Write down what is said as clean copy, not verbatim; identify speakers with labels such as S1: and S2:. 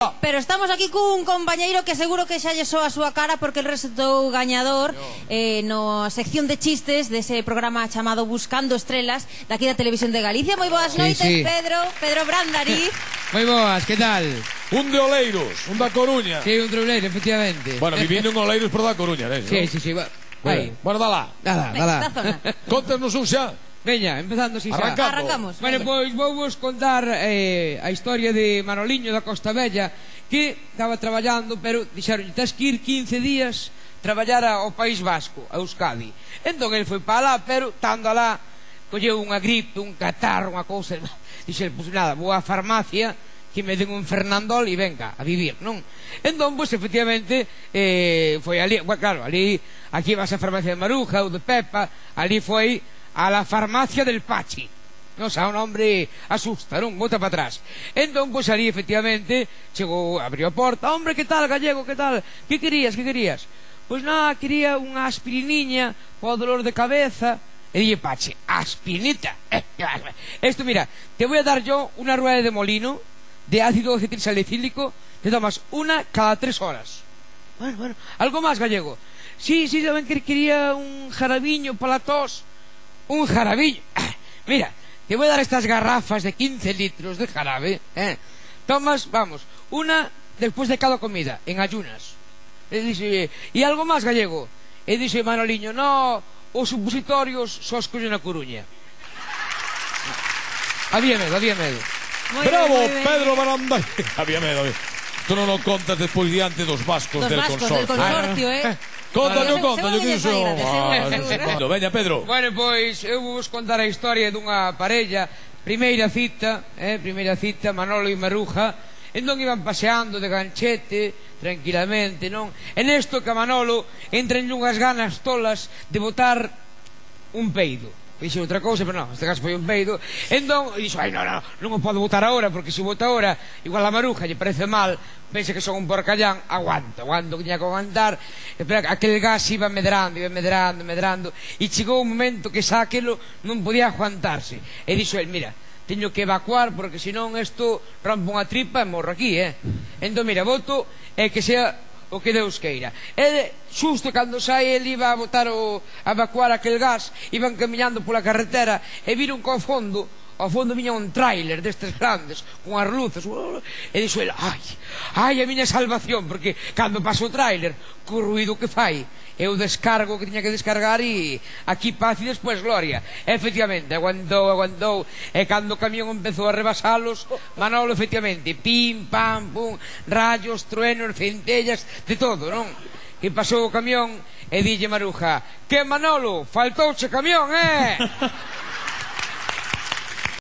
S1: Pero estamos aquí cun compañeiro que seguro que xa lle soa a súa cara porque el resultou gañador no sección de chistes dese programa chamado Buscando Estrelas daqui da Televisión de Galicia. Moi boas noites, Pedro Brandariz.
S2: Moi boas, que tal?
S3: Un de Oleiros, un da Coruña.
S2: Sí, un de Oleiros, efectivamente.
S3: Bueno, vivindo en Oleiros por da Coruña, ¿no?
S2: Sí. Vai.
S3: Bueno, dala.
S2: Dala.
S3: Contanos un xa.
S2: Veña, empezando así xa.
S1: Arrancamos.
S2: Bueno, pois vou vos contar a historia de Manoliño da Costa Bella, que estaba traballando, pero dixeron, tens que ir 15 días traballar ao País Vasco, a Euskadi. Entón ele foi para lá, pero estando alá colleu unha gripe, un catarro, unha cousa. Dixeron, pois nada, vou á farmacia que me den un Fernandol e venga a vivir, non? Entón, pois, efectivamente, foi ali, bueno, claro, ali, aquí vas a farmacia de Maruja ou de Pepa, ali foi a la farmacia del Pachi. Non sa, un hombre asusta, non? Bota para atrás. Entón, pois, ali, efectivamente, chegou, abriu a porta. Hombre, que tal, gallego, que tal? Que querías? Pois nada, quería unha aspiriniña para o dolor de cabeza. E dille, Pachi, aspirinita. Esto, mira, te voy a dar yo una rueda de molino de ácido acetilsalicílico, te tomas una cada 3 horas. Bueno, algo más, gallego. Sí, tamén quería un jarabiño para la tos. Un jarabiño. Mira, te voy a dar estas garrafas de 15 litros de jarabe. Tomas, vamos, una después de cada comida, en ayunas. E dice, ¿y algo más, gallego? E dice Manoliño, no, os supositorios só os collen na Coruña. Había medo.
S3: Bravo, Pedro Barandai. Había medo. Tú non o contas despois diante dos vascos del consorcio. Conta, yo que iso. Veña, Pedro.
S2: Bueno, pois, eu vos contar a historia dunha parella. Primeira cita, Manolo e Maruja. Entón iban paseando de ganchete, tranquilamente, non? En esto que a Manolo entra en unhas ganas tolas de botar un peido. Dixe outra cousa, pero non, este caso foi un peido. Entón, dixo, non o podo botar agora, porque se bota agora, igual a Maruja lle parece mal, pensa que son un porcallán, aguanto que tiña que aguantar. Pero aquel gas iba medrando, e chegou un momento que xa aquelo non podía aguantarse. E dixo el, mira, teño que evacuar, porque senón isto rompe unha tripa e morro aquí, Entón, mira, voto e que sea o que Deus queira. E xusto cando sai ele iba a botar a evacuar aquel gas, iban camiñando pola carretera e viron que ao fondo viña un tráiler destes grandes con as luces, e dixo ele, ai, a miña salvación, porque cando pasa o tráiler co ruido que fai e o descargo que tiña que descargar, e aquí paz e despois gloria. E efectivamente, aguantou, e cando o camión empezou a rebasalos, Manolo, efectivamente, pim, pam, pum, rayos, truenos, centellas, de todo, non? E pasou o camión e dille Maruja, que Manolo, faltouche camión,